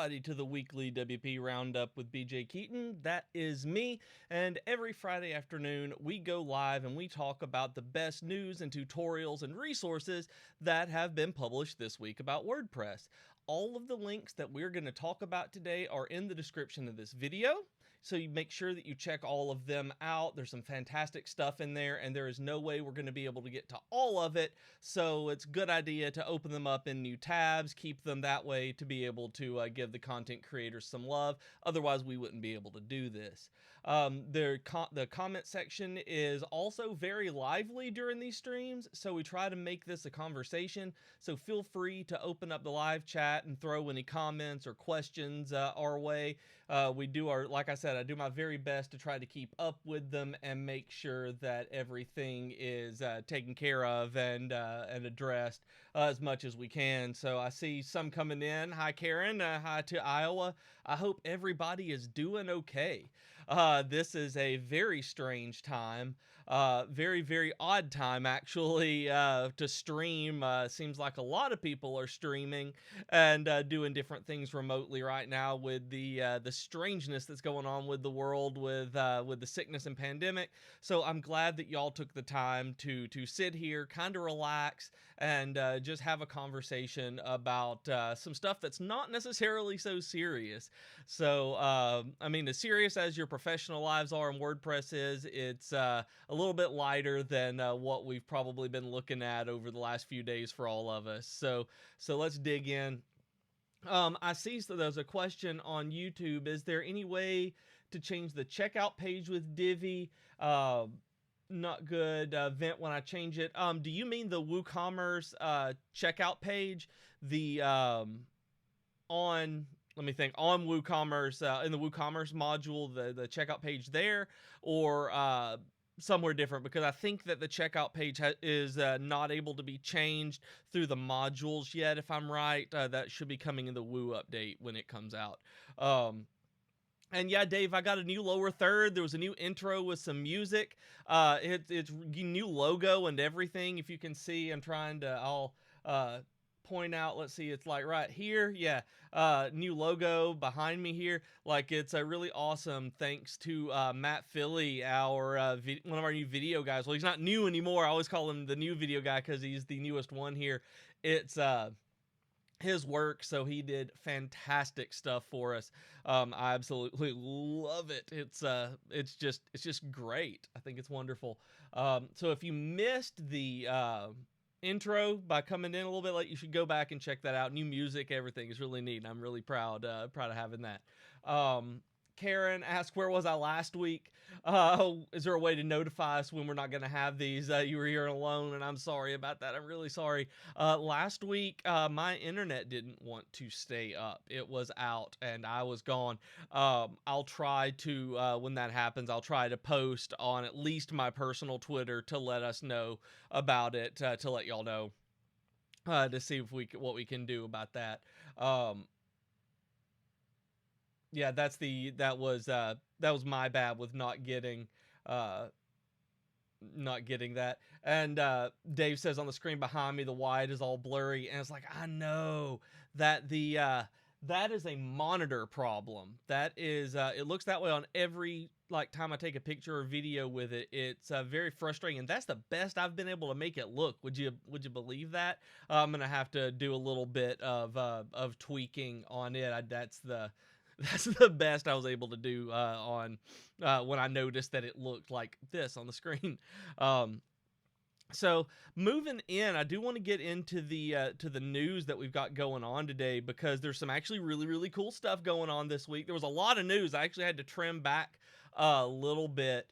everybody to the weekly WP Roundup with BJ Keeton. That is me, and every Friday afternoon we go live and we talk about the best news and tutorials and resources that have been published this week about WordPress. All of the links that we're going to talk about today are in the description of this video. So you make sure that you check all of them out. There's some fantastic stuff in there, and there is no way we're going to be able to get to all of it. So it's a good idea to open them up in new tabs, keep them that way to be able to give the content creators some love. Otherwise, we wouldn't be able to do this. The comment section is also very lively during these streams, so we try to make this a conversation. So feel free to open up the live chat and throw any comments or questions our way. Like I said, I do my very best to try to keep up with them and make sure that everything is taken care of and addressed as much as we can. So I see some coming in. Hi, Karen. Hi to Iowa. I hope everybody is doing okay. This is a very strange time. Very, very odd time, actually, to stream. Seems like a lot of people are streaming and doing different things remotely right now with the strangeness that's going on with the world with the sickness and pandemic. So I'm glad that y'all took the time to sit here, kind of relax, and just have a conversation about some stuff that's not necessarily so serious. So, I mean, as serious as your professional lives are and WordPress is, it's a little bit lighter than what we've probably been looking at over the last few days for all of us. So let's dig in. I see there's a question on YouTube. Is there any way to change the checkout page with Divi? Not good. Vent when I change it. Do you mean the WooCommerce checkout page? The on WooCommerce, in the WooCommerce module, the checkout page there, or somewhere different? Because I think that the checkout page is not able to be changed through the modules yet, if I'm right. That should be coming in the Woo update when it comes out. And yeah, Dave, I got a new lower third. There was a new intro with some music. It's new logo and everything. If you can see, I'll point out, let's see, it's like right here. Yeah, new logo behind me here. Like, it's really awesome, thanks to Matt Philly, our one of our new video guys. Well, he's not new anymore. I always call him the new video guy because he's the newest one here. It's his work, so he did fantastic stuff for us. I absolutely love it. It's just great. I think it's wonderful. So if you missed the intro by coming in a little bit late, you should go back and check that out. New music, everything is really neat, and I'm really proud of having that. Karen asked, where was I last week? Is there a way to notify us when we're not going to have these? You were here alone, and I'm sorry about that. I'm really sorry. Last week, my internet didn't want to stay up. It was out, and I was gone. I'll try to, when that happens, I'll try to post on at least my personal Twitter to let us know about it, to let y'all know, to see if what we can do about that. Yeah, that was my bad with not getting that. And Dave says on the screen behind me the white is all blurry, and it's like, I know that that is a monitor problem. That is it looks that way on every time I take a picture or video with it. It's very frustrating, and that's the best I've been able to make it look. Would you believe that? I'm gonna have to do a little bit of tweaking on it. That's the best I was able to do on when I noticed that it looked like this on the screen. So moving in, I do want to get into the news that we've got going on today, because there's some actually really, really cool stuff going on this week. There was a lot of news. I actually had to trim back a little bit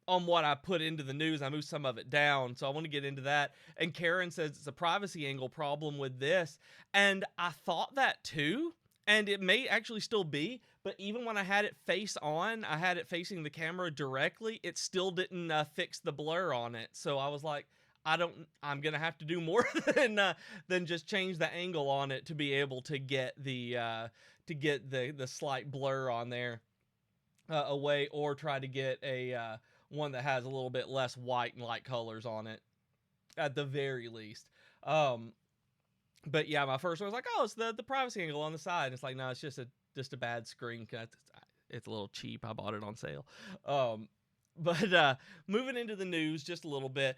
on what I put into the news. I moved some of it down, so I want to get into that. And Karen says it's a privacy angle problem with this, and I thought that too, and it may actually still be, but even when I had it face on, I had it facing the camera directly, it still didn't fix the blur on it. So I was like, I'm gonna have to do more than just change the angle on it to be able to get the slight blur on there away, or try to get a one that has a little bit less white and light colors on it, at the very least. But yeah, my first one was like, oh, it's the privacy angle on the side. And it's like, no, it's just a bad screen. It's a little cheap. I bought it on sale. Um, but moving into the news just a little bit.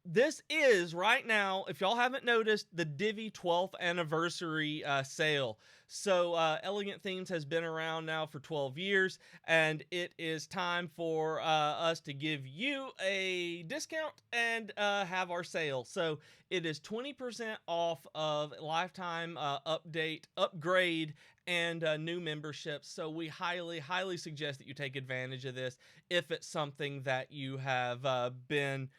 This is right now, if y'all haven't noticed, the Divi 12th anniversary sale. So Elegant Themes has been around now for 12 years, and it is time for us to give you a discount and have our sale. So it is 20% off of lifetime upgrade, and new memberships. So we highly suggest that you take advantage of this if it's something that you have been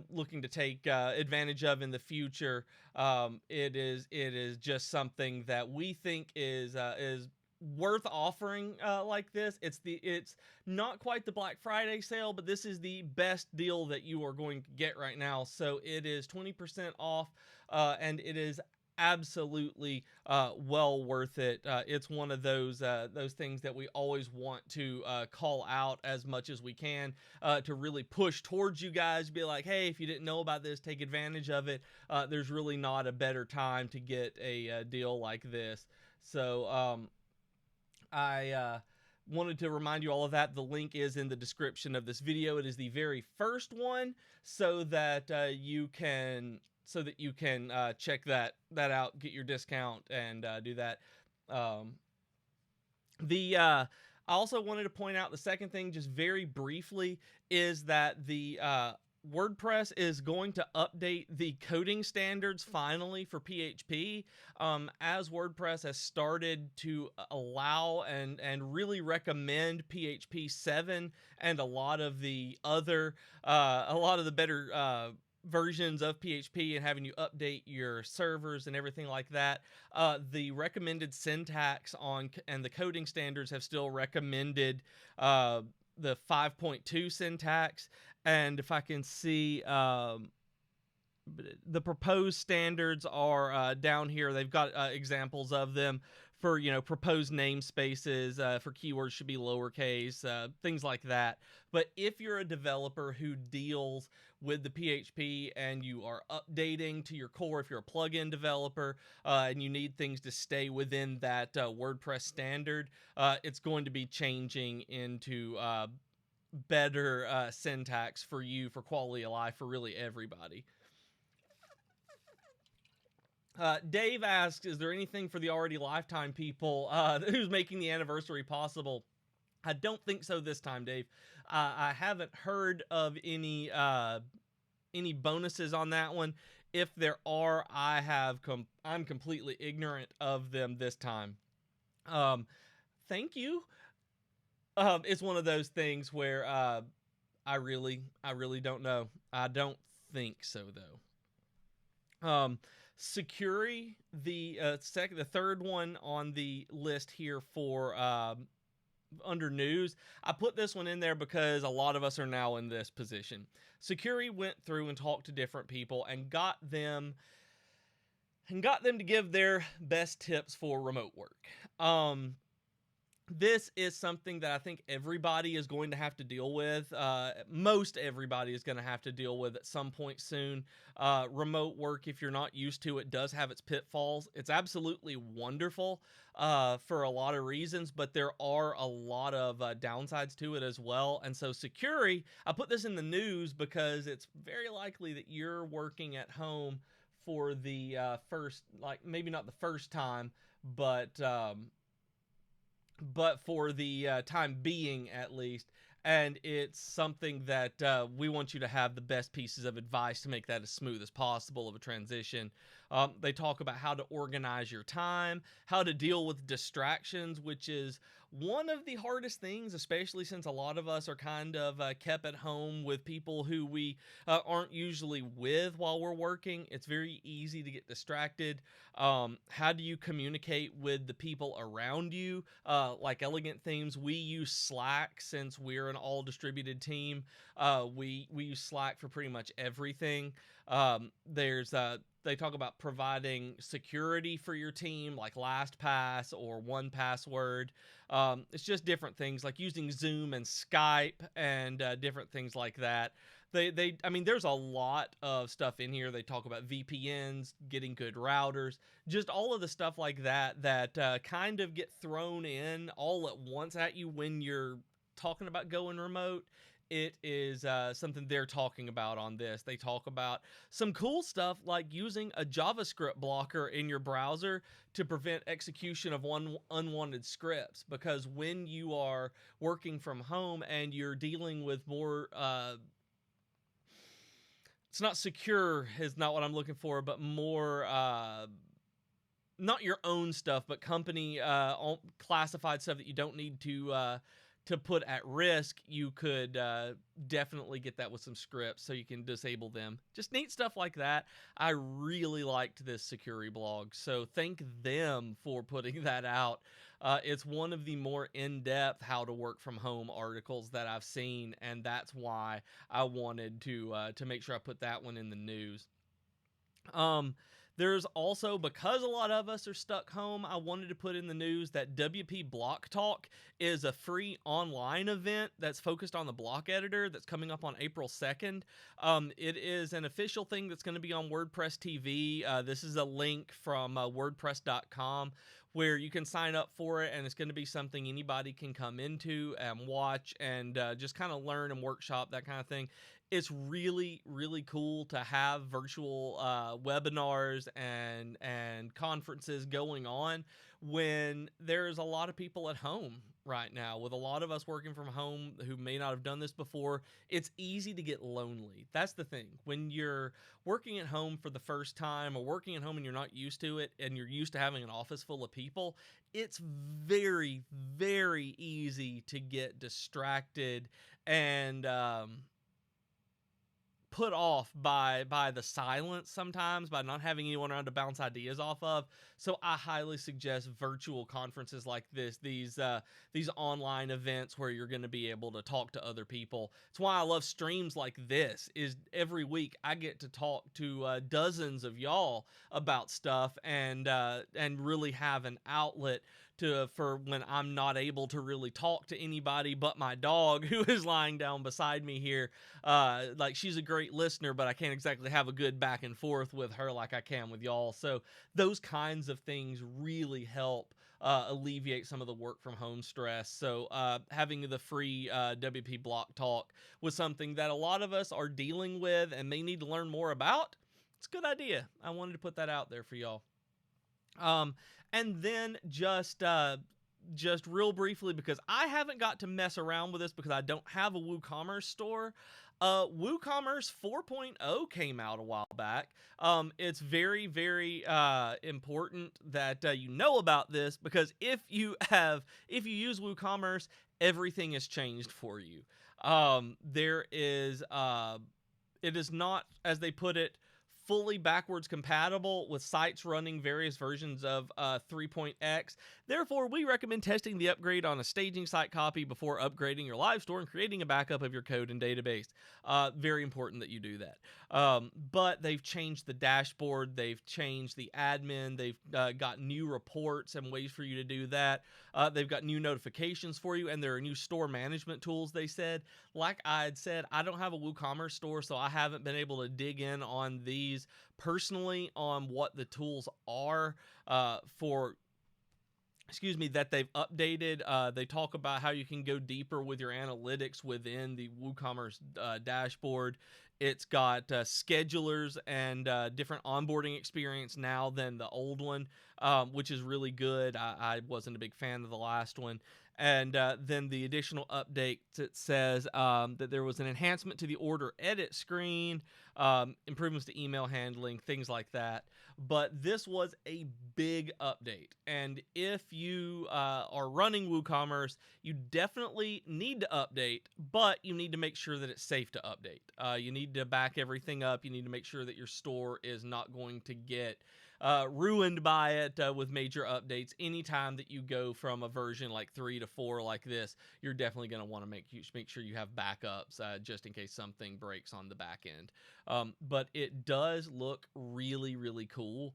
looking to take advantage of in the future. It is just something that we think is worth offering like this. It's not quite the Black Friday sale, but this is the best deal that you are going to get right now. So it is 20% off, and it is absolutely well worth it. It's one of those things that we always want to call out as much as we can to really push towards you guys. Be like, hey, if you didn't know about this, take advantage of it. There's really not a better time to get a deal like this. So I wanted to remind you all of that. The link is in the description of this video. It is the very first one, so that you can check that out, get your discount, and do that. I also wanted to point out the second thing, just very briefly, is that the WordPress is going to update the coding standards finally for PHP, as WordPress has started to allow and really recommend PHP 7 and a lot of the better versions of PHP, and having you update your servers and everything like that. The recommended syntax and the coding standards have still recommended the 5.2 syntax. And if I can see, the proposed standards are down here. They've got examples of them for, proposed namespaces, for keywords should be lowercase, things like that. But if you're a developer who deals with the PHP and you are updating to your core, if you're a plugin developer and you need things to stay within that WordPress standard, it's going to be changing into better syntax for you, for quality of life, for really everybody. Dave asks, is there anything for the already lifetime people who's making the anniversary possible? I don't think so this time, Dave. I haven't heard of any bonuses on that one. If there are, I'm completely ignorant of them this time. Thank you. It's one of those things where I really don't know. I don't think so though. Securi, the third one on the list here for under news. I put this one in there because a lot of us are now in this position. Securi went through and talked to different people and got them to give their best tips for remote work. This is something that I think everybody is going to have to deal with. Most everybody is going to have to deal with at some point soon. Remote work, if you're not used to it, does have its pitfalls. It's absolutely wonderful for a lot of reasons, but there are a lot of downsides to it as well. And so Securi, I put this in the news because it's very likely that you're working at home for the first, like maybe not the first time, but for the time being at least. And it's something that we want you to have the best pieces of advice to make that as smooth as possible of a transition. They talk about how to organize your time, how to deal with distractions, which is one of the hardest things, especially since a lot of us are kind of kept at home with people who we aren't usually with while we're working. It's very easy to get distracted. How do you communicate with the people around you? Like Elegant Themes, we use Slack since we're an all distributed team. We use Slack for pretty much everything. They talk about providing security for your team, like LastPass or 1Password. It's just different things like using Zoom and Skype and different things like that. I mean, there's a lot of stuff in here. They talk about VPNs, getting good routers, just all of the stuff like that that kind of get thrown in all at once at you when you're talking about going remote. It is something they're talking about on this. They talk about some cool stuff like using a JavaScript blocker in your browser to prevent execution of unwanted scripts. Because when you are working from home and you're dealing with more, it's not secure, is not what I'm looking for, but more, not your own stuff, but company classified stuff that you don't need to put at risk, you could definitely get that with some scripts so you can disable them. Just neat stuff like that. I really liked this security blog, so thank them for putting that out. It's one of the more in-depth how to work from home articles that I've seen, and that's why I wanted to make sure I put that one in the news. There's also, because a lot of us are stuck home, I wanted to put in the news that WP Block Talk is a free online event that's focused on the block editor that's coming up on April 2nd. It is an official thing that's going to be on WordPress TV. This is a link from WordPress.com where you can sign up for it, and it's going to be something anybody can come into and watch and just kind of learn and workshop, that kind of thing. It's really, really cool to have virtual webinars and conferences going on when there's a lot of people at home right now. With a lot of us working from home who may not have done this before, it's easy to get lonely. That's the thing. When you're working at home for the first time, or working at home and you're not used to it, and you're used to having an office full of people, it's very, very easy to get distracted and put off by the silence sometimes, by not having anyone around to bounce ideas off of. So I highly suggest virtual conferences like this, these online events where you're going to be able to talk to other people. It's why I love streams like this. Is every week I get to talk to dozens of y'all about stuff and really have an outlet for when I'm not able to really talk to anybody but my dog, who is lying down beside me here. Like, she's a great listener, but I can't exactly have a good back and forth with her like I can with y'all. So those kinds of things really help alleviate some of the work from home stress. So having the free WP Block Talk was something that a lot of us are dealing with and may need to learn more about. It's a good idea. I wanted to put that out there for y'all. And then just real briefly, because I haven't got to mess around with this because I don't have a WooCommerce store. WooCommerce 4.0 came out a while back. It's very, very important that you know about this, because if you use WooCommerce, everything has changed for you. It is not, as they put it, fully backwards compatible with sites running various versions of 3.x. Therefore, we recommend testing the upgrade on a staging site copy before upgrading your live store and creating a backup of your code and database. Very important that you do that. But they've changed the dashboard. They've changed the admin. They've got new reports and ways for you to do that. They've got new notifications for you, and there are new store management tools, they said. Like I had said, I don't have a WooCommerce store, so I haven't been able to dig in on these personally on what the tools are that they've updated. They talk about how you can go deeper with your analytics within the WooCommerce dashboard. It's got schedulers and different onboarding experience now than the old one, which is really good. I wasn't a big fan of the last one. And then the additional updates, it says that there was an enhancement to the order edit screen, improvements to email handling, things like that. But this was a big update. And if you are running WooCommerce, you definitely need to update, but you need to make sure that it's safe to update. You need to back everything up. You need to make sure that your store is not going to get ruined by it with major updates. Anytime that you go from a version like 3 to 4 like this, you're definitely going to want to make sure you have backups just in case something breaks on the back end. But it does look really, really cool.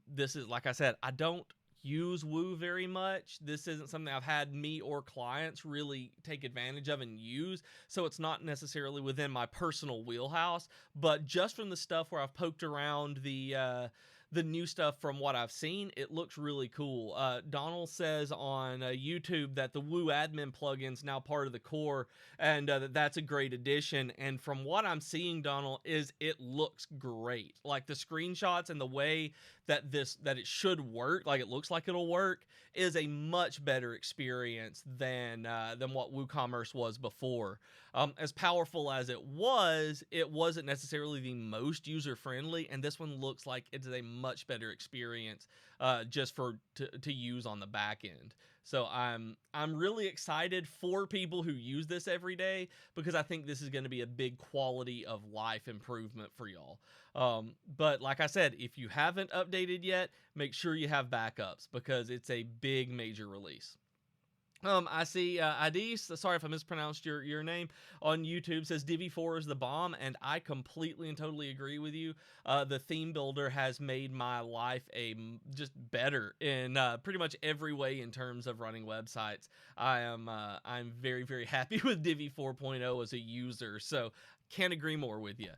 This is, like I said, I don't use Woo very much. This isn't something I've had me or clients really take advantage of and use, so it's not necessarily within my personal wheelhouse. But just from the stuff where I've poked around the new stuff from what I've seen, it looks really cool. Donald says on YouTube that the Woo admin plugin's now part of the core, and that's a great addition. And from what I'm seeing, Donald, is it looks great. Like the screenshots and the way that it should work, like it looks like it'll work, is a much better experience than what WooCommerce was before. As powerful as it wasn't necessarily the most user friendly, and this one looks like it's a much better experience just to use on the back end. So I'm really excited for people who use this every day, because I think this is going to be a big quality of life improvement for y'all. But like I said, if you haven't updated yet, make sure you have backups, because it's a big major release. I see Adis, sorry if I mispronounced your name, on YouTube says Divi 4 is the bomb, and I completely and totally agree with you. The theme builder has made my life just better in pretty much every way in terms of running websites. I'm very, very happy with Divi 4.0 as a user, so can't agree more with you.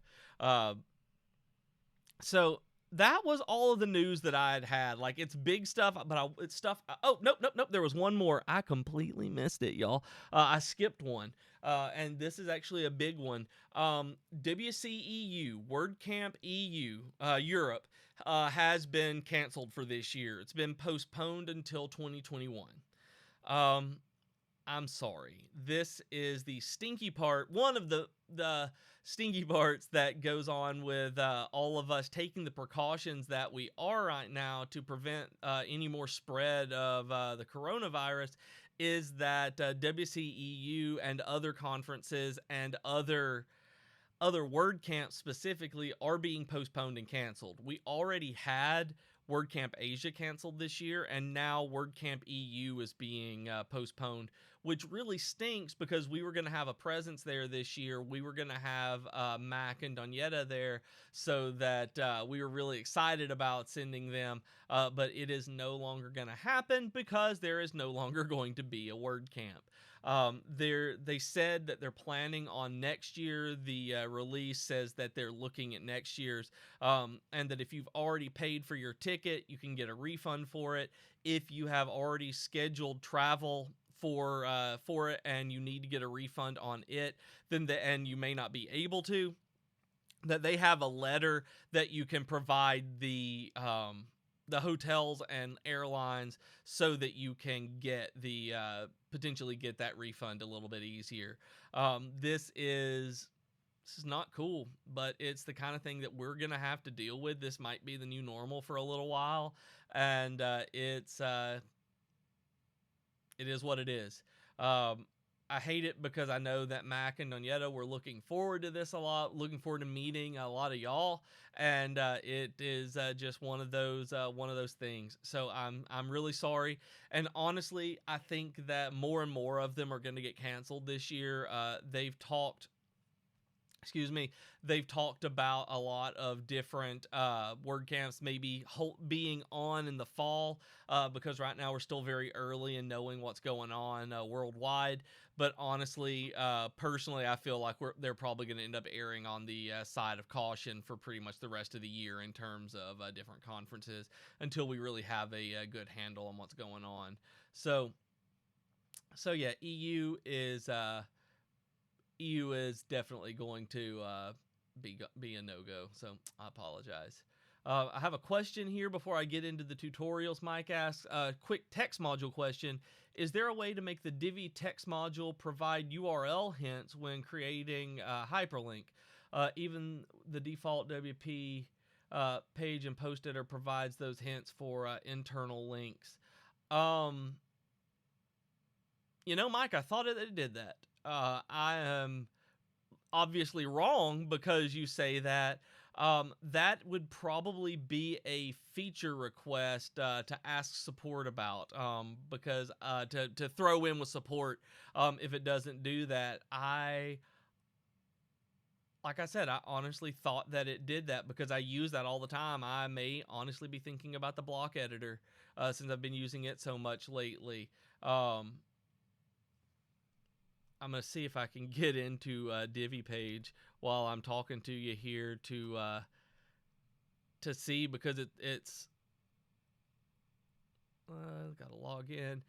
So that was all of the news that I had. Like, it's big stuff, but it's stuff. Oh, nope. There was one more. I completely missed it, y'all. I skipped one. And this is actually a big one. WCEU, WordCamp EU, Europe, has been canceled for this year. It's been postponed until 2021. I'm sorry. This is the stinky part. One of the stinky parts that goes on with all of us taking the precautions that we are right now to prevent any more spread of the coronavirus is that WCEU and other conferences and other WordCamps specifically are being postponed and canceled. We already had WordCamp Asia canceled this year, and now WordCamp EU is being postponed, which really stinks, because we were going to have a presence there this year. We were going to have Mac and Donietta there, so that we were really excited about sending them, but it is no longer going to happen, because there is no longer going to be a WordCamp. They said that they're planning on next year. The release says that they're looking at next year's, and that if you've already paid for your ticket, you can get a refund for it. If you have already scheduled travel for it and you need to get a refund on it, and you may not be able to, that they have a letter that you can provide the hotels and airlines, so that you can get potentially get that refund a little bit easier. This is not cool, but it's the kind of thing that we're gonna have to deal with. This might be the new normal for a little while, and it is what it is. I hate it, because I know that Mac and Donietta were looking forward to this a lot, looking forward to meeting a lot of y'all, and it is just one of those things. So I'm really sorry, and honestly, I think that more and more of them are going to get canceled this year. They've talked about a lot of different WordCamps maybe being on in the fall, because right now we're still very early in knowing what's going on worldwide. But honestly, personally, I feel like they're probably going to end up erring on the side of caution for pretty much the rest of the year in terms of different conferences, until we really have a good handle on what's going on. So yeah, EU is definitely going to be a no-go, so I apologize. I have a question here before I get into the tutorials. Mike asks, a quick text module question. Is there a way to make the Divi text module provide URL hints when creating a hyperlink? Even the default WP page and post editor provides those hints for internal links. Mike, I thought it did that. I am obviously wrong, because you say that. That would probably be a feature request to ask support about, because to throw in with support if it doesn't do that. Like I said, I honestly thought that it did that, because I use that all the time. I may honestly be thinking about the block editor, since I've been using it so much lately. I'm gonna see if I can get into Divi page while I'm talking to you here to see, because it's gotta log in.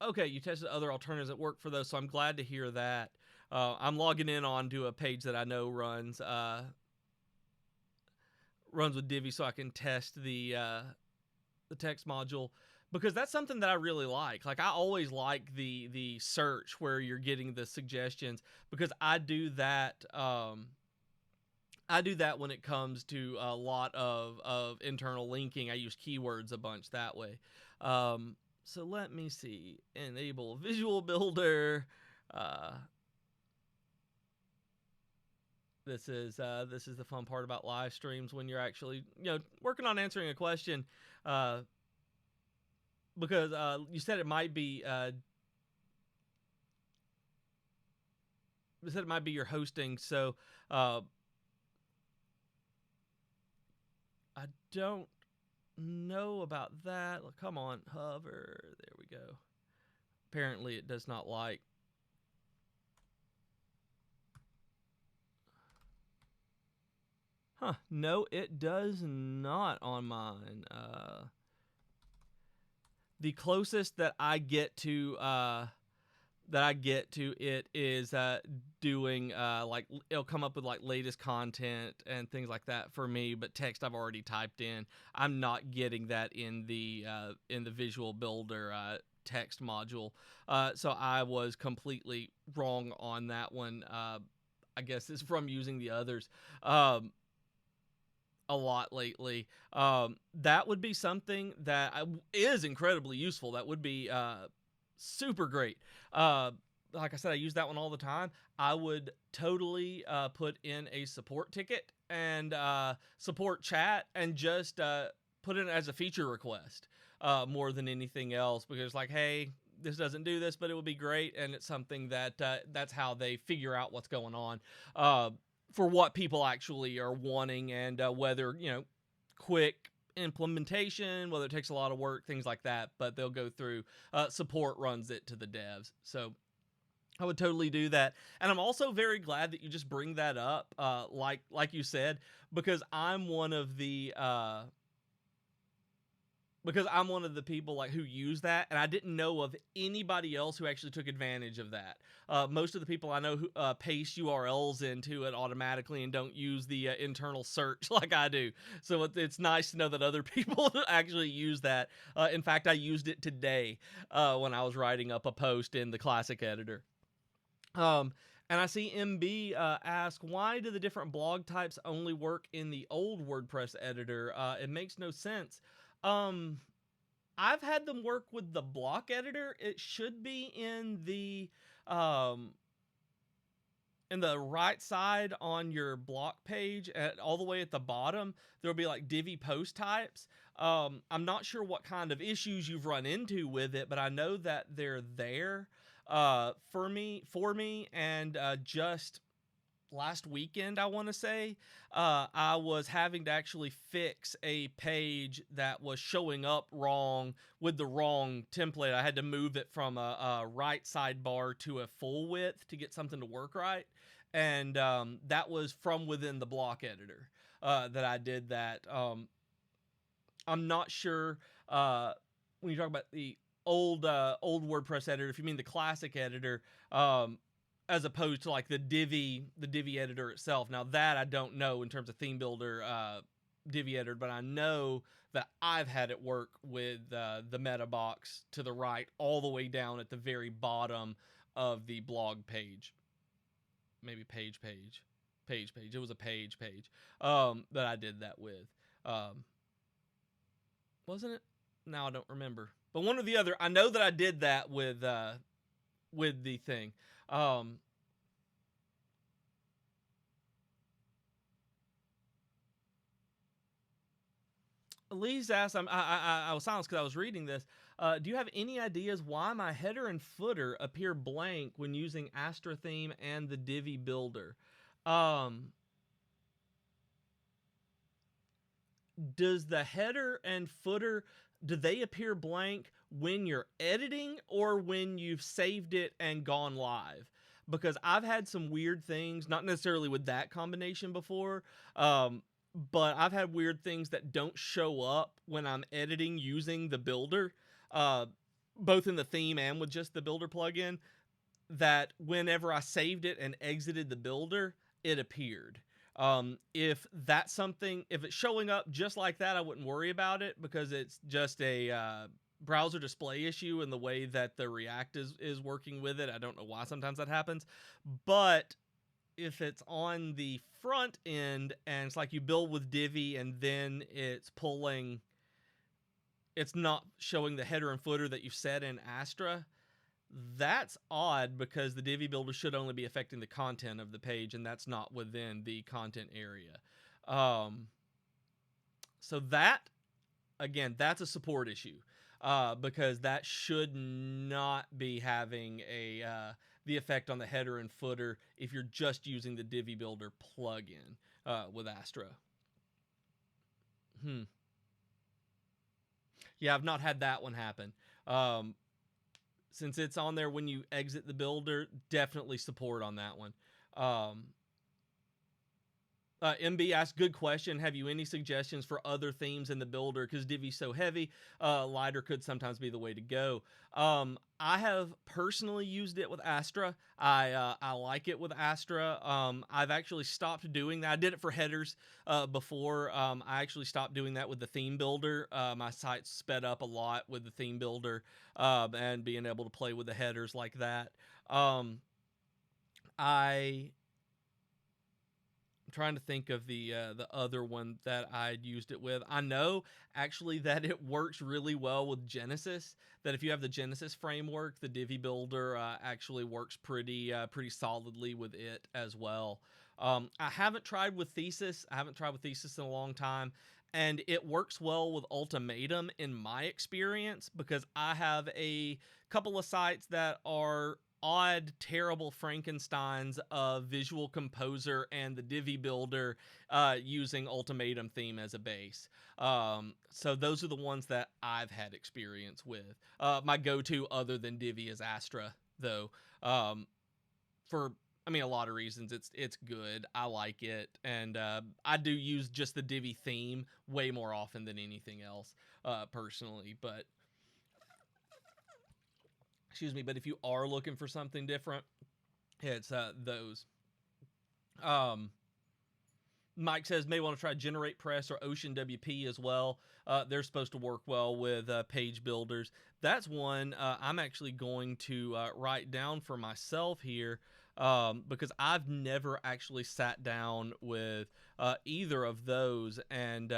Okay, you tested other alternatives that work for those, so I'm glad to hear that. I'm logging in onto a page that I know runs with Divi, so I can test the text module, because that's something that I really like. Like, I always like the search where you're getting the suggestions, because I do that. I do that when it comes to a lot of internal linking. I use keywords a bunch that way. So let me see. Enable Visual Builder. This is the fun part about live streams, when you're actually working on answering a question, because you said it might be your hosting. So I don't know about that. Come on, hover. There we go. Apparently it does not like. Huh, no, it does not on mine. The closest that I get to it is doing like, it'll come up with like latest content and things like that for me, but text I've already typed in. I'm not getting that in the Visual Builder text module. So I was completely wrong on that one. I guess it's from using the others a lot lately. That would be something that is incredibly useful. That would be super great. Like I said, I use that one all the time. I would totally put in a support ticket and support chat, and just put it as a feature request more than anything else, because like, hey, this doesn't do this, but it would be great, and it's something that that's how they figure out what's going on for what people actually are wanting, and whether quick implementation, whether it takes a lot of work, things like that. But they'll go through support runs it to the devs. So I would totally do that. And I'm also very glad that you just bring that up, like you said, because I'm one of the people like who use that, and I didn't know of anybody else who actually took advantage of that. Most of the people I know who paste URLs into it automatically and don't use the internal search like I do. So it's nice to know that other people actually use that. In fact, I used it today when I was writing up a post in the classic editor. And I see MB ask, why do the different blog types only work in the old WordPress editor? It makes no sense. I've had them work with the block editor. It should be in the right side on your block page, all the way at the bottom. There'll be like Divi post types. I'm not sure what kind of issues you've run into with it, but I know that they're there for me, and just last weekend, I want to say, I was having to actually fix a page that was showing up wrong with the wrong template. I had to move it from a right sidebar to a full width to get something to work right. And that was from within the block editor that I did that. I'm not sure when you talk about the old WordPress editor, if you mean the classic editor, as opposed to like the Divi editor itself. Now that I don't know in terms of theme builder Divi editor, but I know that I've had it work with the meta box to the right, all the way down at the very bottom of the blog page. Maybe page. It was a page that I did that with. Wasn't it? Now I don't remember. But one or the other, I know that I did that with the thing. Elise asked, I was silenced because I was reading this. Do you have any ideas why my header and footer appear blank when using Astra theme and the Divi builder? does the header and footer, do they appear blank when you're editing or when you've saved it and gone live? Because I've had some weird things, not necessarily with that combination before, but I've had weird things that don't show up when I'm editing using the builder, uh, both in the theme and with just the builder plugin, that whenever I saved it and exited the builder, it appeared. If that's something, if it's showing up just like that, I wouldn't worry about it because it's just a browser display issue in the way that the React is working with it. I don't know why sometimes that happens, but if it's on the front end and it's like you build with Divi and then it's not showing the header and footer that you've set in Astra, that's odd because the Divi builder should only be affecting the content of the page, and that's not within the content area. So that, again, that's a support issue because that should not be having the effect on the header and footer if you're just using the Divi builder plugin with Astra. Yeah, I've not had that one happen. Since it's on there when you exit the builder, definitely support on that one. MB asked, good question. Have you any suggestions for other themes in the builder? Because Divi's so heavy, lighter could sometimes be the way to go. I have personally used it with Astra. I like it with Astra. I've actually stopped doing that. I did it for headers before. I actually stopped doing that with the theme builder. My site sped up a lot with the theme builder and being able to play with the headers like that. I'm trying to think of the other one that I'd used it with. I know actually that it works really well with Genesis. That if you have the Genesis framework, the Divi builder actually works pretty solidly with it as well. I haven't tried with Thesis. I haven't tried with Thesis in a long time, and it works well with Ultimatum in my experience because I have a couple of sites that are odd, terrible Frankensteins of Visual Composer and the Divi builder using Ultimatum theme as a base. So those are the ones that I've had experience with. My go-to other than Divi is Astra, though. For a lot of reasons. It's good. I like it, and I do use just the Divi theme way more often than anything else, personally. But excuse me, but if you are looking for something different, it's those. Mike says may want to try Generate Press or Ocean WP as well. They're supposed to work well with page builders. That's one I'm actually going to write down for myself here because I've never actually sat down with either of those and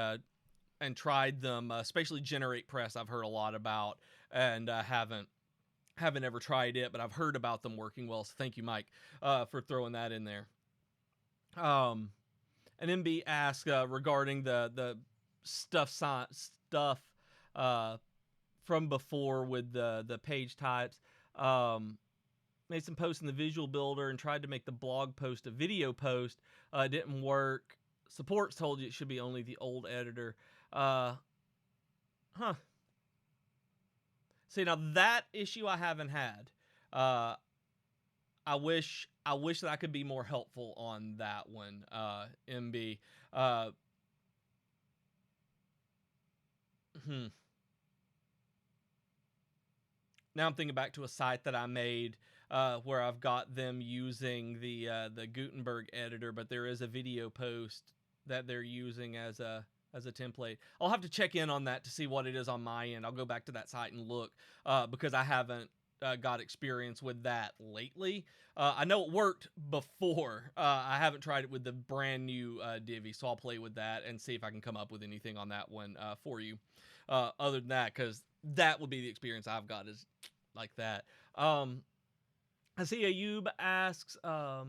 tried them, especially Generate Press. I've heard a lot about and haven't ever tried it, but I've heard about them working well. So thank you, Mike, for throwing that in there. And MB asked regarding the stuff from before with the page types. Made some posts in the visual builder and tried to make the blog post a video post. Didn't work. Support's told you it should be only the old editor. See, now that issue I haven't had. I wish that I could be more helpful on that one, MB. Now I'm thinking back to a site that I made where I've got them using the Gutenberg editor, but there is a video post that they're using as a template. I'll have to check in on that to see what it is on my end. I'll go back to that site and look because I haven't got experience with that lately. I know it worked before. I haven't tried it with the brand new Divi, so I'll play with that and see if I can come up with anything on that one for you. Other than that, because that would be the experience I've got is like that. I see Ayub asks if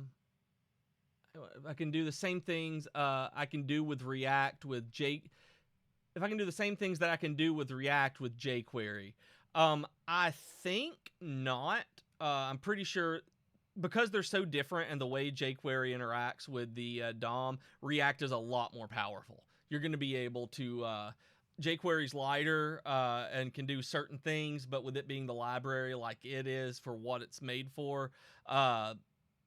I can do the same things I can do with React with if I can do the same things that I can do with React with jQuery. I think not. I'm pretty sure because they're so different and the way jQuery interacts with the DOM, React is a lot more powerful. you're going to be able to jQuery's lighter and can do certain things, but with it being the library like it is for what it's made for,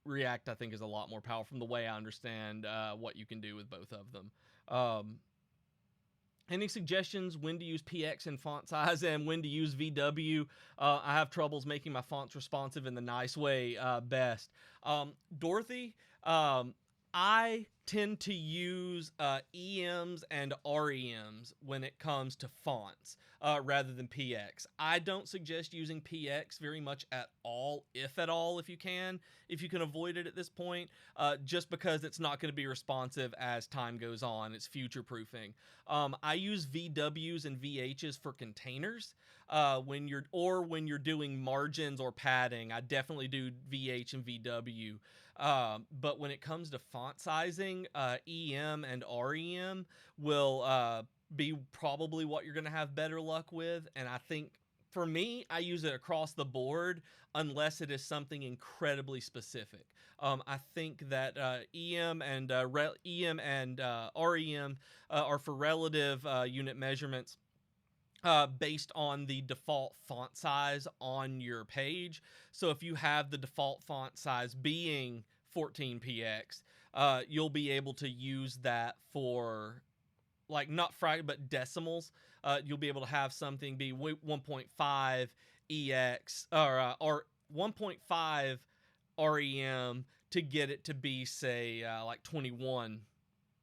React I think is a lot more powerful from the way I understand what you can do with both of them. Any suggestions when to use PX and font size and when to use VW? I have troubles making my fonts responsive in the nice way best. Dorothy, I tend to use EMs and REMs when it comes to fonts rather than PX. I don't suggest using PX very much at all, if at all, if you can avoid it at this point, just because it's not going to be responsive as time goes on. It's future proofing. I use VWs and VHs for containers when you're doing margins or padding. I definitely do VH and VW. But when it comes to font sizing, EM and REM will be probably what you're going to have better luck with. And I think for me, I use it across the board unless it is something incredibly specific. I think that EM and REM are for relative unit measurements. Based on the default font size on your page. So if you have the default font size being 14px, you'll be able to use that for like not but decimals. You'll be able to have something be 1.5 ex or 1.5 rem to get it to be say like 21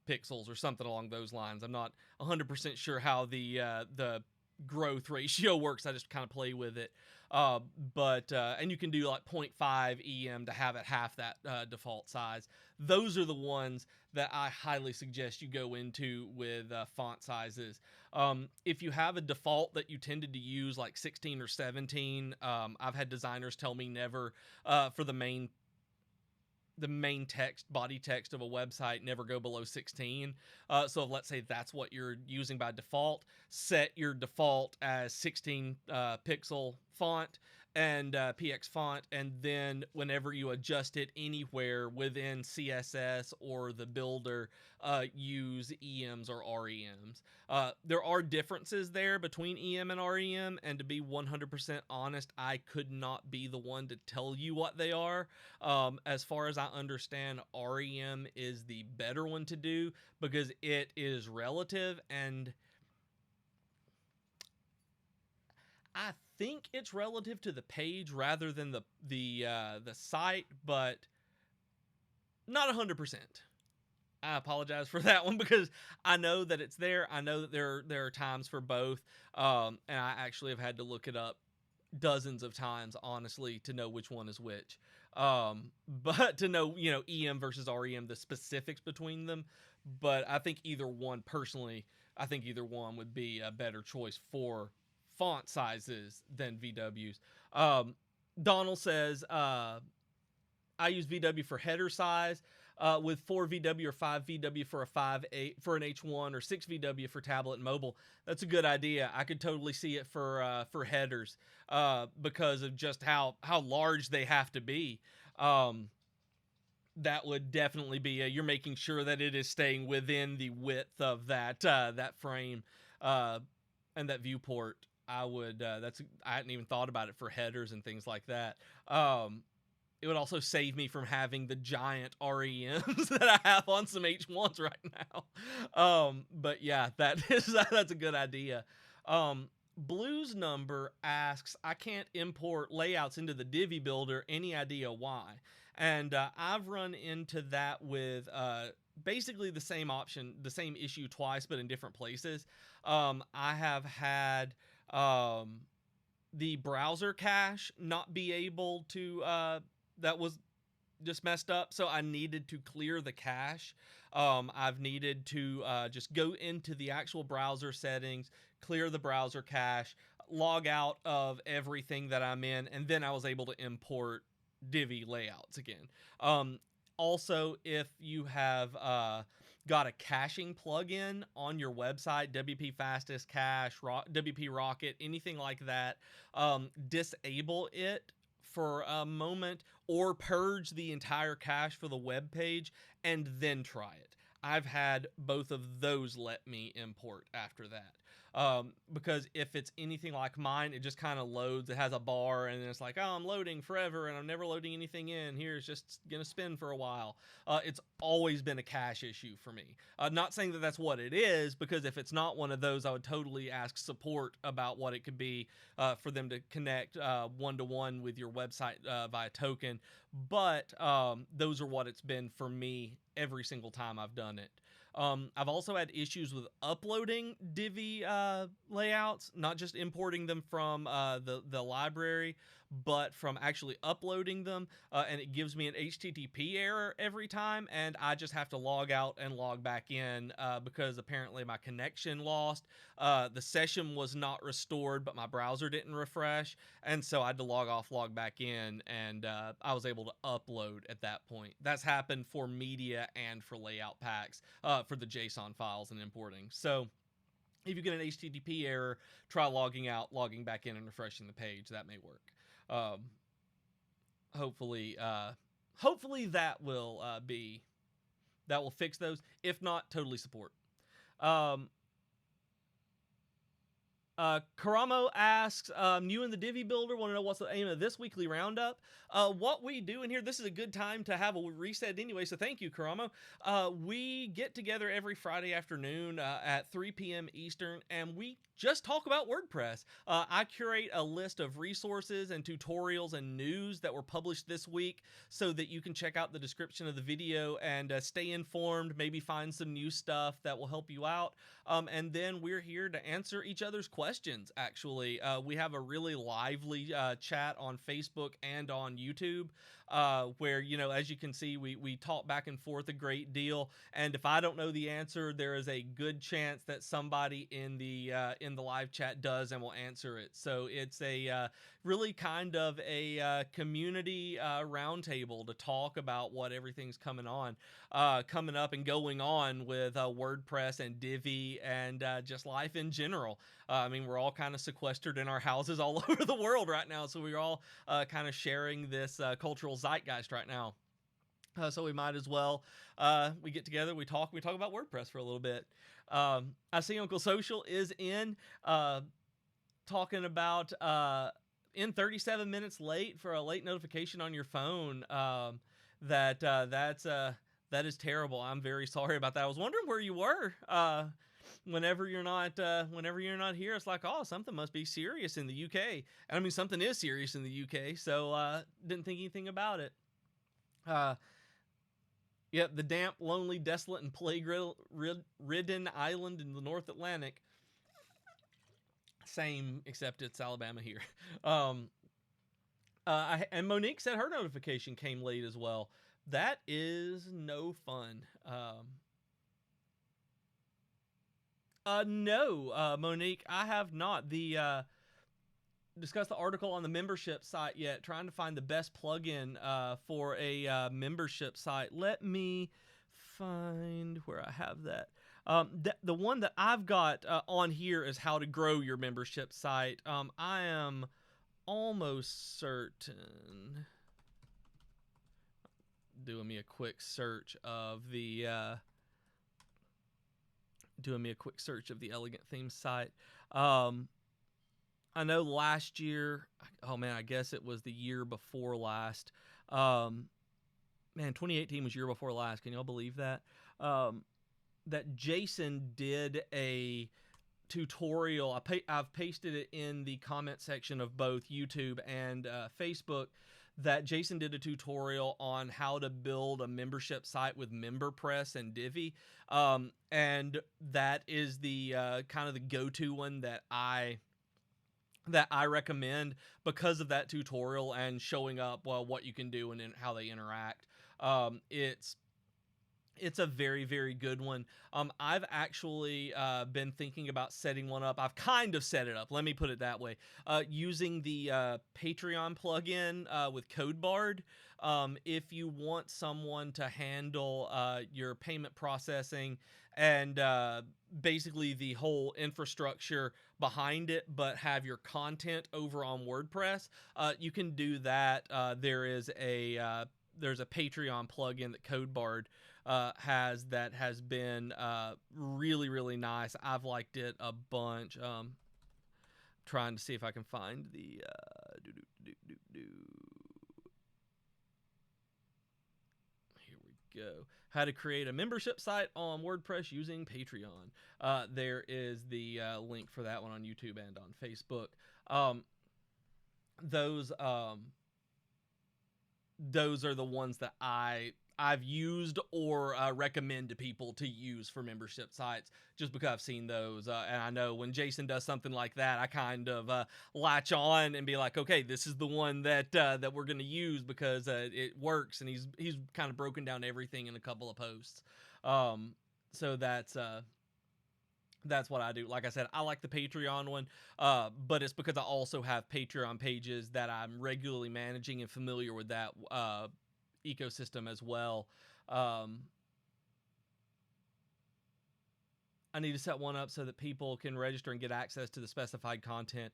pixels or something along those lines. I'm not 100% sure how the growth ratio works. I just kind of play with it. And you can do like 0.5 EM to have it half that default size. Those are the ones that I highly suggest you go into with font sizes. If you have a default that you tended to use like 16 or 17, I've had designers tell me never for the main text, body text of a website, never go below 16. So if, let's say that's what you're using by default, set your default as 16 pixel font and PX font, and then whenever you adjust it anywhere within CSS or the builder, use EMs or REMs. There are differences there between EM and REM, and to be 100% honest, I could not be the one to tell you what they are. As far as I understand, REM is the better one to do because it is relative, and I think it's relative to the page rather than the site, but not 100%. I apologize for that one because I know that it's there. I know that there are times for both, and I actually have had to look it up dozens of times, honestly, to know which one is which. But to know, EM versus REM, the specifics between them. But I think either one, personally, would be a better choice for font sizes than VWs. Donald says, I use VW for header size, with 4 VW or 5 VW for for an H1 or 6 VW for tablet and mobile. That's a good idea. I could totally see it for headers because of just how large they have to be. That would definitely be you're making sure that it is staying within the width of that frame and that viewport. I hadn't even thought about it for headers and things like that. It would also save me from having the giant REMs that I have on some H1s right now. But yeah, that's a good idea. Blues Number asks, I can't import layouts into the Divi builder. Any idea why? And I've run into that with basically the same issue twice, but in different places. I have had the browser cache not be able to, that was just messed up. So I needed to clear the cache. I've needed to just go into the actual browser settings, clear the browser cache, log out of everything that I'm in, and then I was able to import Divi layouts again. Also, if you have got a caching plugin on your website, WP Fastest Cache, WP Rocket, anything like that, disable it for a moment or purge the entire cache for the web page and then try it. I've had both of those let me import after that. Because if it's anything like mine, it just kind of loads. It has a bar, and it's like, oh, I'm loading forever, and I'm never loading anything in. Here, it's just gonna spin for a while. It's always been a cache issue for me. Not saying that that's what it is, because if it's not one of those, I would totally ask support about what it could be for them to connect one-to-one with your website via token. But those are what it's been for me every single time I've done it. I've also had issues with uploading Divi layouts, not just importing them from the library, but from actually uploading them, and it gives me an HTTP error every time, and I just have to log out and log back in because apparently my connection lost. The session was not restored, but my browser didn't refresh, and so I had to log off, log back in, and I was able to upload at that point. That's happened for media and for layout packs for the JSON files and importing. So if you get an HTTP error, try logging out, logging back in, and refreshing the page. That may work. Hopefully that will fix those. If not, totally support. Karamo asks, you and the Divi builder want to know what's the aim of this weekly roundup. What we do in here, this is a good time to have a reset anyway, so thank you, Karamo. We get together every Friday afternoon at 3 p.m. Eastern, and we just talk about WordPress. I curate a list of resources and tutorials and news that were published this week so that you can check out the description of the video and stay informed, maybe find some new stuff that will help you out. And then we're here to answer each other's questions, actually. We have a really lively chat on Facebook and on YouTube where, you know, as you can see, we talk back and forth a great deal. And if I don't know the answer, there is a good chance that somebody in the live chat does and will answer it. So it's a really kind of a community roundtable to talk about what everything's coming up and going on with WordPress and Divi and just life in general. I mean, we're all kind of sequestered in our houses all over the world right now, so we're all kind of sharing this cultural zeitgeist right now. So we might as well, we get together, we talk about WordPress for a little bit. I see Uncle Social is in, talking about in 37 minutes late for a late notification on your phone. That is terrible. I'm very sorry about that. I was wondering where you were. Whenever you're not here, it's like, oh, something must be serious in the UK. And I mean, something is serious in the UK, so didn't think anything about it. Yep, the damp, lonely, desolate, and plague-ridden island in the North Atlantic. Same, except it's Alabama here. And Monique said her notification came late as well. That is no fun. No, Monique, I have not discussed the article on the membership site yet. Trying to find the best plugin for a membership site. Let me find where I have that. The one that I've got on here is how to grow your membership site. I am almost certain. Doing me a quick search of the Elegant Themes site. I know last year, oh man, I guess it was the year before last. Man, 2018 was year before last. Can y'all believe that? That Jason did a tutorial. I've pasted it in the comment section of both YouTube and Facebook. That Jason did a tutorial on how to build a membership site with MemberPress and Divi. And that is the kind of the go-to one that I recommend because of that tutorial and showing up, well, what you can do and how they interact. It's a very, very good one. I've actually been thinking about setting one up. I've kind of set it up. Let me put it that way. Using the Patreon plugin with CodeBard. If you want someone to handle your payment processing and basically the whole infrastructure behind it, but have your content over on WordPress, you can do that. There's a Patreon plugin that CodeBard has that has been really, really nice. I've liked it a bunch. Trying to see if I can find the here we go. How to create a membership site on WordPress using Patreon. There is the link for that one on YouTube and on Facebook. Those are the ones that I've used or recommend to people to use for membership sites, just because I've seen those. And I know when Jason does something like that, I kind of latch on and be like, okay, this is the one that we're going to use because it works. And he's kind of broken down everything in a couple of posts. So that's what I do. Like I said, I like the Patreon one, but it's because I also have Patreon pages that I'm regularly managing and familiar with that ecosystem as well. I need to set one up so that people can register and get access to the specified content.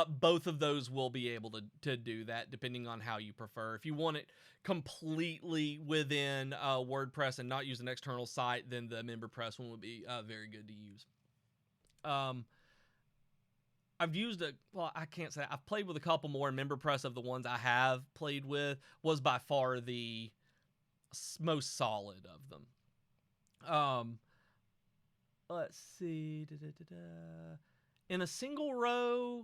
Both of those will be able to do that depending on how you prefer. If you want it completely within WordPress and not use an external site, then the MemberPress one would be very good to use. I've used I can't say I've played with a couple more. MemberPress of the ones I have played with was by far the most solid of them. Let's see. In a single row,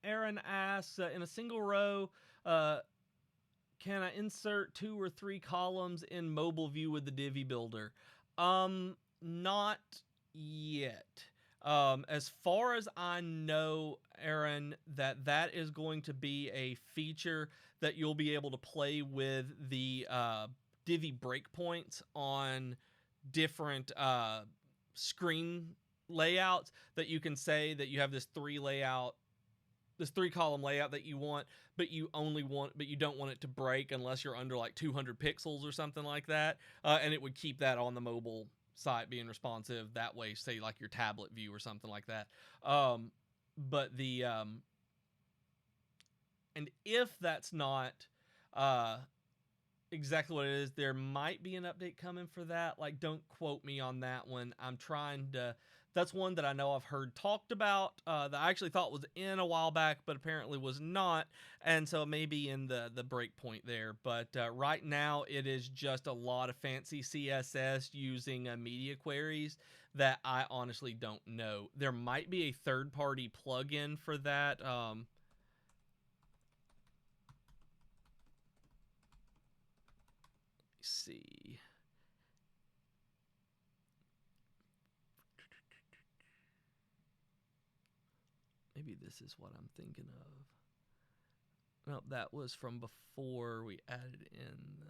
Aaron asks, in a single row, can I insert 2 or 3 columns in mobile view with the Divi builder? Not yet. As far as I know, Aaron, that is going to be a feature that you'll be able to play with the Divi breakpoints on different screen layouts, that you can say that you have this 3-column layout that you want, but you don't want it to break unless you're under like 200 pixels or something like that. And it would keep that on the mobile site being responsive that way, say like your tablet view or something like that. But the and if that's not exactly what it is, there might be an update coming for that. Like, don't quote me on that one. That's one that I know I've heard talked about, that I actually thought was in a while back, but apparently was not. And so it may be in the breakpoint there. But right now it is just a lot of fancy CSS using media queries that I honestly don't know. There might be a third-party plugin for that. See. Maybe this is what I'm thinking of. No, that was from before we added in the...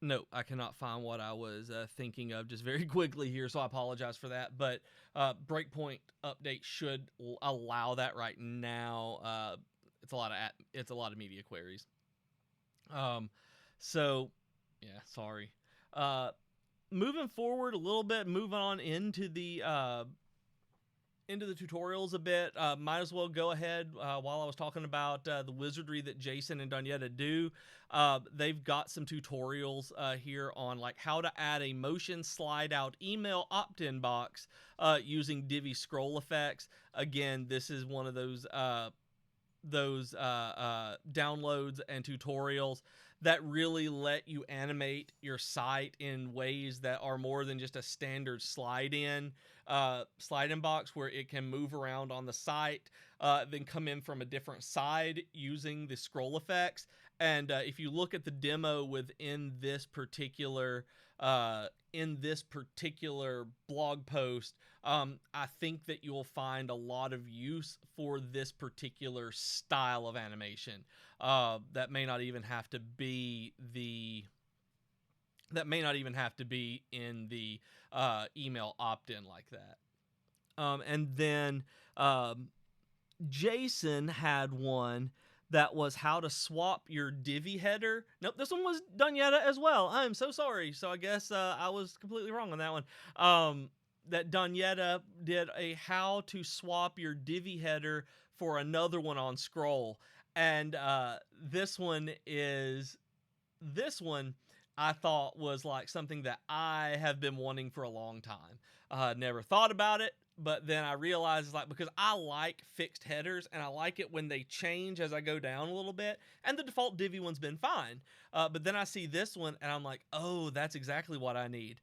No, I cannot find what I was thinking of just very quickly here, so I apologize for that. But breakpoint update should allow that right now. It's a lot of media queries. So yeah, sorry. Moving forward a little bit, moving on into the tutorials a bit. Might as well go ahead while I was talking about the wizardry that Jason and Donyetta do. They've got some tutorials here on like how to add a motion slide out email opt-in box using Divi scroll effects. Again, this is one of those downloads and tutorials that really let you animate your site in ways that are more than just a standard slide-in box, where it can move around on the site, then come in from a different side using the scroll effects. And if you look at the demo within this particular blog post, I think that you'll find a lot of use for this particular style of animation. That may not even have to be in the email opt-in like that. And then Jason had one that was how to swap your Divi header. Nope, this one was Donyetta as well. I'm so sorry. So I guess I was completely wrong on that one. That Donyetta did a how to swap your Divi header for another one on Scroll. And this one I thought was like something that I have been wanting for a long time. Never thought about it, but then I realized it's like, because I like fixed headers and I like it when they change as I go down a little bit, and the default Divi one's been fine. But then I see this one and I'm like, oh, that's exactly what I need,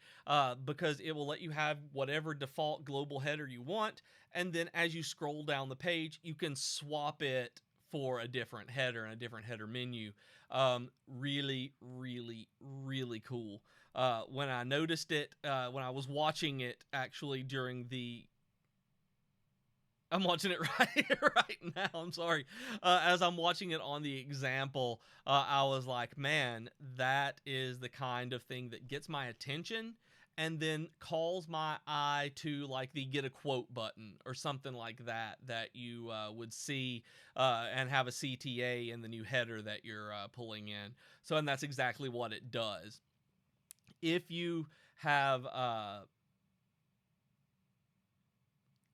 because it will let you have whatever default global header you want, and then as you scroll down the page, you can swap it for a different header and a different header menu. Really, really, really cool. When I noticed it, when I was watching it actually during the I'm watching it right now. I'm sorry. As I'm watching it on the example, I was like, man, that is the kind of thing that gets my attention and then calls my eye to like the get a quote button or something like that you would see and have a CTA in the new header that you're pulling in. So, and that's exactly what it does. If you have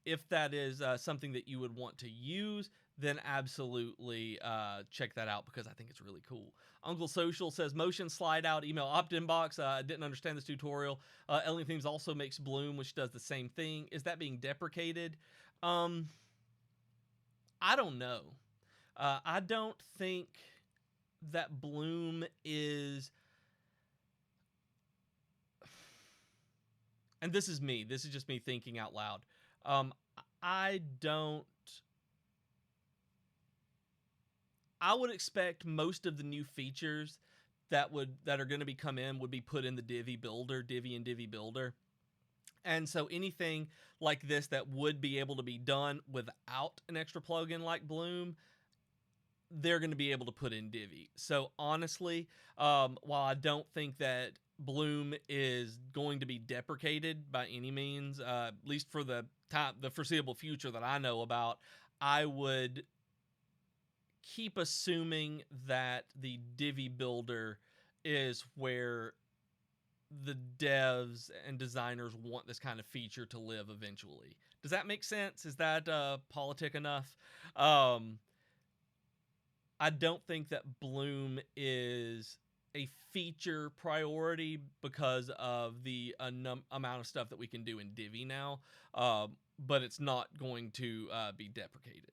if that is something that you would want to use, then absolutely check that out, because I think it's really cool. Uncle Social says, motion slide out email opt-in box. Didn't understand this tutorial. Alien Themes also makes Bloom, which does the same thing. Is that being deprecated? I don't know. I don't think that Bloom is... And this is me. This is just me thinking out loud. I would expect most of the new features that are going to be come in would be put in the Divi builder, Divi and Divi builder. And so anything like this that would be able to be done without an extra plugin like Bloom, they're going to be able to put in Divi. So honestly, while I don't think that Bloom is going to be deprecated by any means, at least for the foreseeable future that I know about, I would keep assuming that the Divi builder is where the devs and designers want this kind of feature to live eventually. Does that make sense? Is that politic enough? I don't think that Bloom is a feature priority because of the amount of stuff that we can do in Divi now, but it's not going to be deprecated.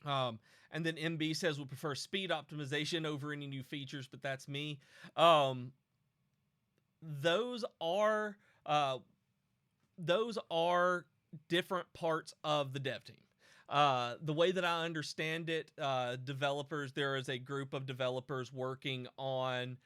And then MB says we prefer speed optimization over any new features, but that's me. Those are different parts of the dev team. The way that I understand it, developers, there is a group of developers working on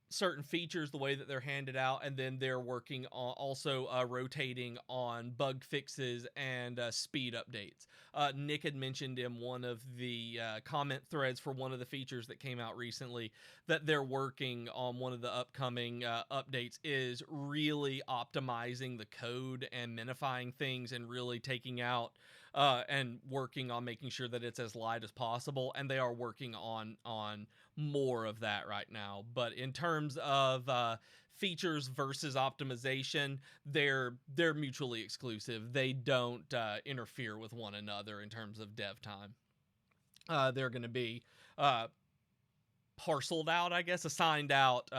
certain features, the way that they're handed out, and then they're working on also rotating on bug fixes and speed updates. Nick had mentioned in one of the comment threads for one of the features that came out recently that they're working on one of the upcoming updates is really optimizing the code and minifying things and really taking out and working on making sure that it's as light as possible, and they are working on more of that right now. But in terms of features versus optimization, they're mutually exclusive. They don't interfere with one another in terms of dev time. They're going to be parceled out, I guess, assigned out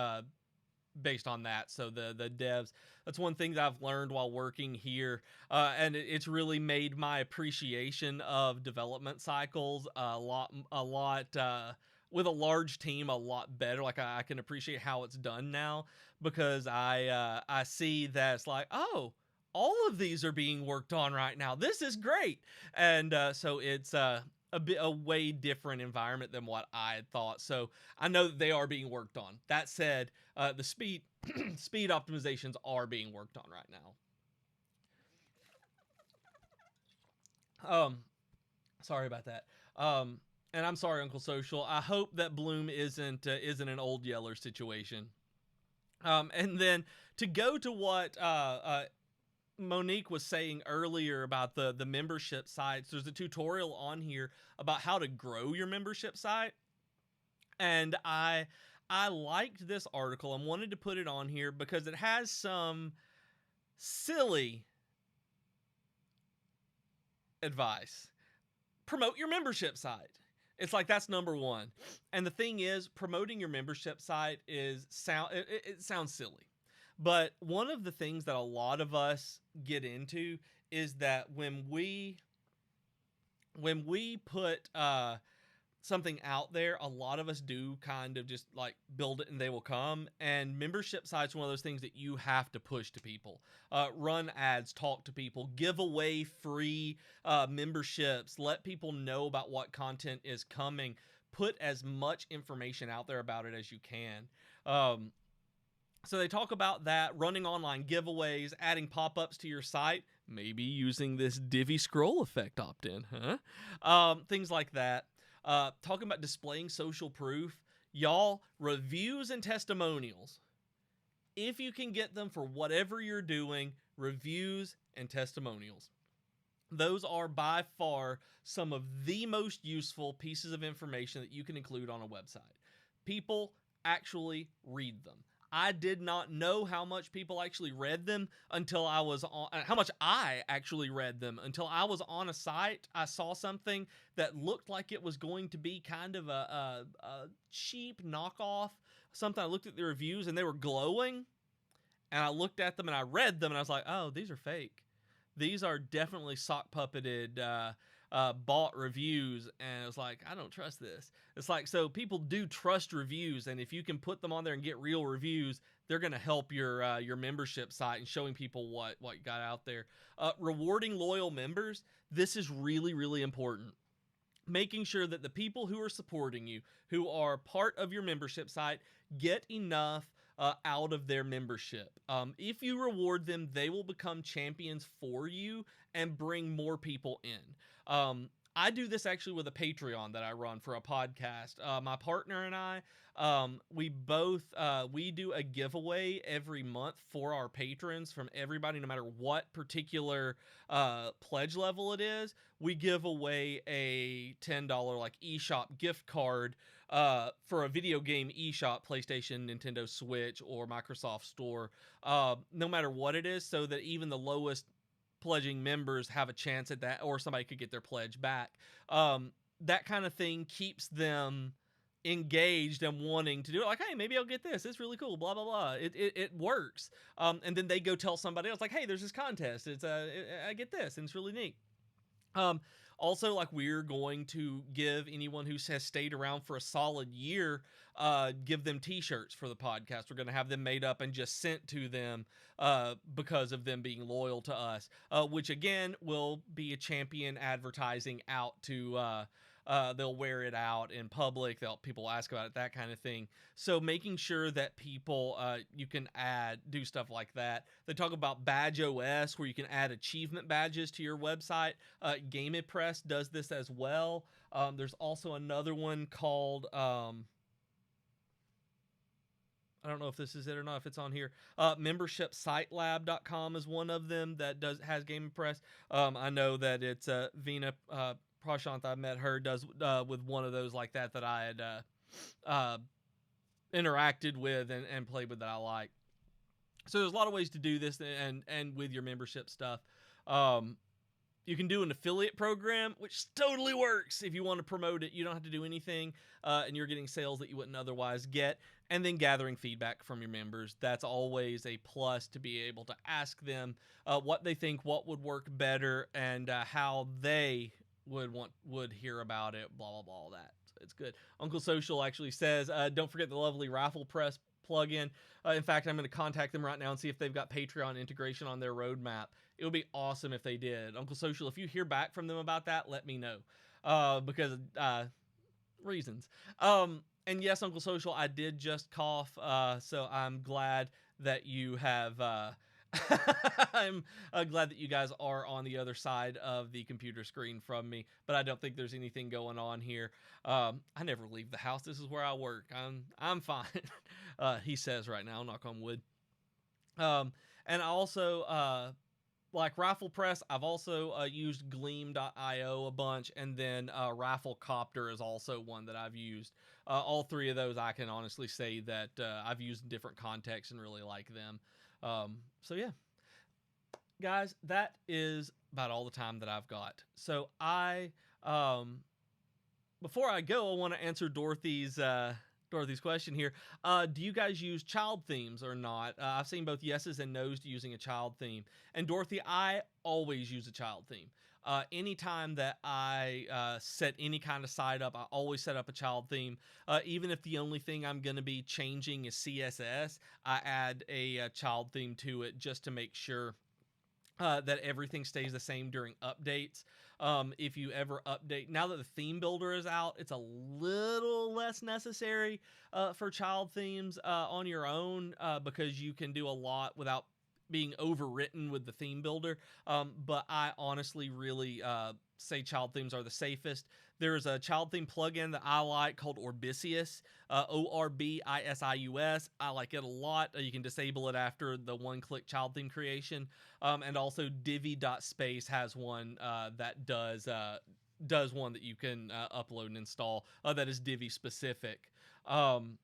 based on that. So the devs, that's one thing that I've learned while working here, and it's really made my appreciation of development cycles a lot with a large team a lot better. Like I can appreciate how it's done now, because I see that it's like, oh, all of these are being worked on right now. This is great. And so it's a way different environment than what I had thought. So I know that they are being worked on. That said, the speed speed optimizations are being worked on right now. Sorry about that. And I'm sorry, Uncle Social. I hope that Bloom isn't an old Yeller situation. And then to go to what Monique was saying earlier about the membership sites, there's a tutorial on here about how to grow your membership site, and I liked this article and wanted to put it on here because it has some silly advice. Promote your membership site. It's like that's number one. And the thing is, promoting your membership site it sounds silly. But one of the things that a lot of us get into is that when we put something out there, a lot of us do kind of just like build it and they will come. And membership sites are one of those things that you have to push to people. Run ads, talk to people, give away free memberships, let people know about what content is coming, put as much information out there about it as you can. So they talk about that, running online giveaways, adding pop-ups to your site, maybe using this Divi scroll effect opt-in, things like that. Talking about displaying social proof. Y'all, reviews and testimonials. If you can get them for whatever you're doing, reviews and testimonials. Those are by far some of the most useful pieces of information that you can include on a website. People actually read them. I did not know how much people actually read them until I was on, how much I actually read them until I was on a site. I saw something that looked like it was going to be kind of a cheap knockoff, something. I looked at the reviews and they were glowing, and I looked at them and I read them and I was like, oh, these are fake. These are definitely sock puppeted, bought reviews, and it was like, I don't trust this. It's like, so people do trust reviews, and if you can put them on there and get real reviews, they're going to help your membership site and showing people what you got out there. Rewarding loyal members. This is really, really important. Making sure that the people who are supporting you, who are part of your membership site, get enough out of their membership. If you reward them, they will become champions for you and bring more people in. I do this actually with a Patreon that I run for a podcast. My partner and I, we do a giveaway every month for our patrons from everybody, no matter what particular pledge level it is. We give away a $10 like eShop gift card for a video game eShop, PlayStation, Nintendo Switch, or Microsoft Store, no matter what it is, so that even the lowest pledging members have a chance at that, or somebody could get their pledge back. That kind of thing keeps them engaged and wanting to do it. Like, hey, maybe I'll get this. It's really cool. Blah blah blah. It works. And then they go tell somebody else, like, hey, there's this contest. I get this, and it's really neat. Also, like, we're going to give anyone who has stayed around for a solid year, give them t-shirts for the podcast. We're going to have them made up and just sent to them because of them being loyal to us, which again will be a champion advertising out to they'll wear it out in public. People ask about it, that kind of thing. So making sure that people, you can do stuff like that. They talk about Badge OS, where you can add achievement badges to your website. GamePress does this as well. There's also another one called, I don't know if this is it or not, if it's on here. Membershipsitelab.com is one of them that has GamePress. I know that it's Vina Prashant, I met her, does with one of those like that I had interacted with and played with that I like. So there's a lot of ways to do this and with your membership stuff. You can do an affiliate program, which totally works. If you want to promote it, you don't have to do anything, and you're getting sales that you wouldn't otherwise get. And then gathering feedback from your members. That's always a plus, to be able to ask them what they think, what would work better, and how they would hear about it, blah, blah, blah, all that. So it's good. Uncle Social actually says, don't forget the lovely Raffle Press plugin. In fact, I'm going to contact them right now and see if they've got Patreon integration on their roadmap. It would be awesome if they did. Uncle Social, if you hear back from them about that, let me know. Because reasons. And yes, Uncle Social, I did just cough, so I'm glad that you have... I'm glad that you guys are on the other side of the computer screen from me, but I don't think there's anything going on here. I never leave the house. This is where I work. I'm fine. He says right now, knock on wood. And I also, like Raffle Press, I've also used Gleam.io a bunch, and then Rafflecopter is also one that I've used. All three of those I can honestly say that I've used in different contexts and really like them. So yeah, guys, that is about all the time that I've got. So I before I go, I want to answer Dorothy's question here. Do you guys use child themes or not? I've seen both yeses and nos to using a child theme. And Dorothy, I always use a child theme. Anytime that I set any kind of site up, I always set up a child theme. Even if the only thing I'm going to be changing is CSS, I add a child theme to it just to make sure that everything stays the same during updates. If you ever update, now that the theme builder is out, it's a little less necessary for child themes on your own because you can do a lot without being overwritten with the theme builder. But I honestly really say child themes are the safest. There's a child theme plugin that I like called Orbisius, Orbisius. I like it a lot. You can disable it after the one-click child theme creation. And also Divi.space has one that does one that you can upload and install that is Divi specific. Dave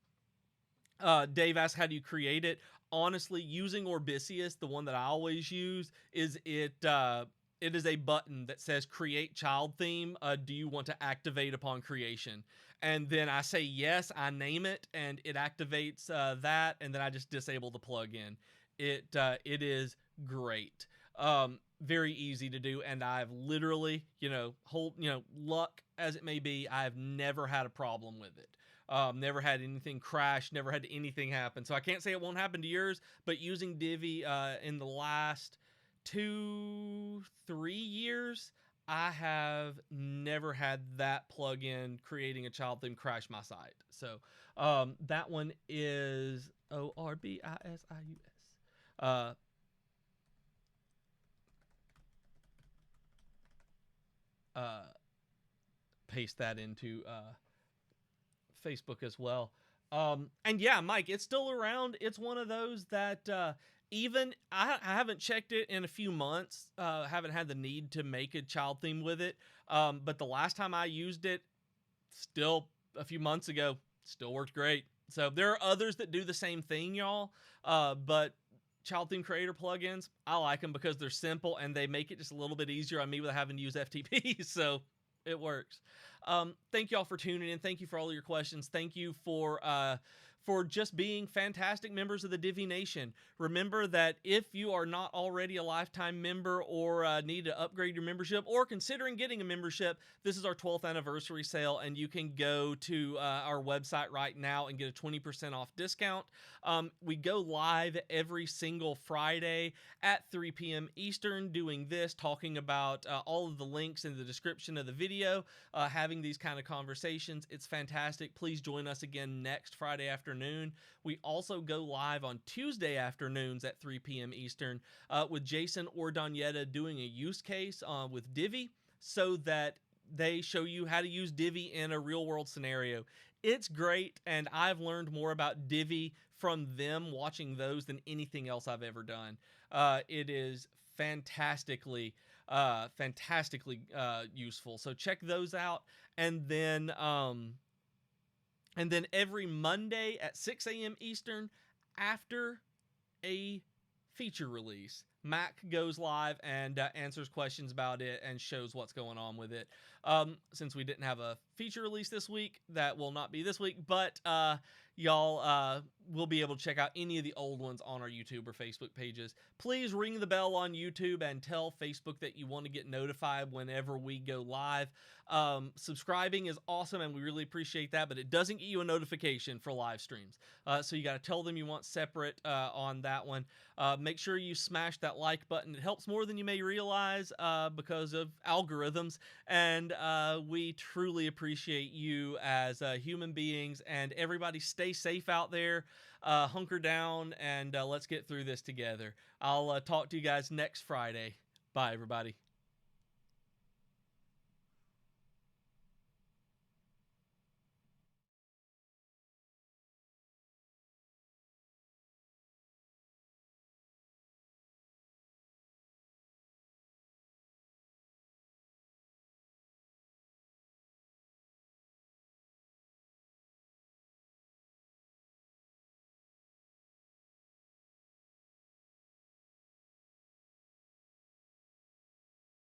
asked, how do you create it? Honestly, using Orbisius, the one that I always use, is it is a button that says create child theme. Do you want to activate upon creation? And then I say yes, I name it, and it activates that, and then I just disable the plugin. It is great. Very easy to do, and I've literally, luck as it may be, I've never had a problem with it. Never had anything crash, never had anything happen. So I can't say it won't happen to yours, but using Divi in the last 2-3 years, I have never had that plugin creating a child theme crash my site. So that one is Orbisius. Paste that into Facebook as well. And yeah, Mike, it's still around. It's one of those that even I haven't checked it in a few months. Haven't had the need to make a child theme with it. But the last time I used it, still a few months ago, still worked great. So there are others that do the same thing, y'all. But child theme creator plugins, I like them because they're simple and they make it just a little bit easier on me without having to use FTP. So it works. Thank y'all for tuning in. Thank you for all your questions. Thank you for just being fantastic members of the Divi Nation. Remember that if you are not already a lifetime member or need to upgrade your membership or considering getting a membership, this is our 12th anniversary sale, and you can go to our website right now and get a 20% off discount. We go live every single Friday at 3 p.m. Eastern doing this, talking about all of the links in the description of the video, having these kind of conversations. It's fantastic. Please join us again next Friday afternoon. We also go live on Tuesday afternoons at 3 p.m. Eastern with Jason Ordoneta doing a use case with Divi so that they show you how to use Divi in a real world scenario. It's great, and I've learned more about Divi from them watching those than anything else I've ever done. It is fantastically useful. So check those out, and then every Monday at 6 a.m. Eastern, after a feature release, Mac goes live and answers questions about it and shows what's going on with it. Since we didn't have a feature release this week, that will not be this week, but y'all will be able to check out any of the old ones on our YouTube or Facebook pages. Please ring the bell on YouTube and tell Facebook that you want to get notified whenever we go live. Subscribing is awesome, and we really appreciate that, but it doesn't get you a notification for live streams. So you got to tell them you want separate on that one. Make sure you smash that like button. It helps more than you may realize because of algorithms, and we truly appreciate you as human beings. And everybody stay safe out there. Hunker down, and let's get through this together. I'll talk to you guys next Friday. Bye, everybody.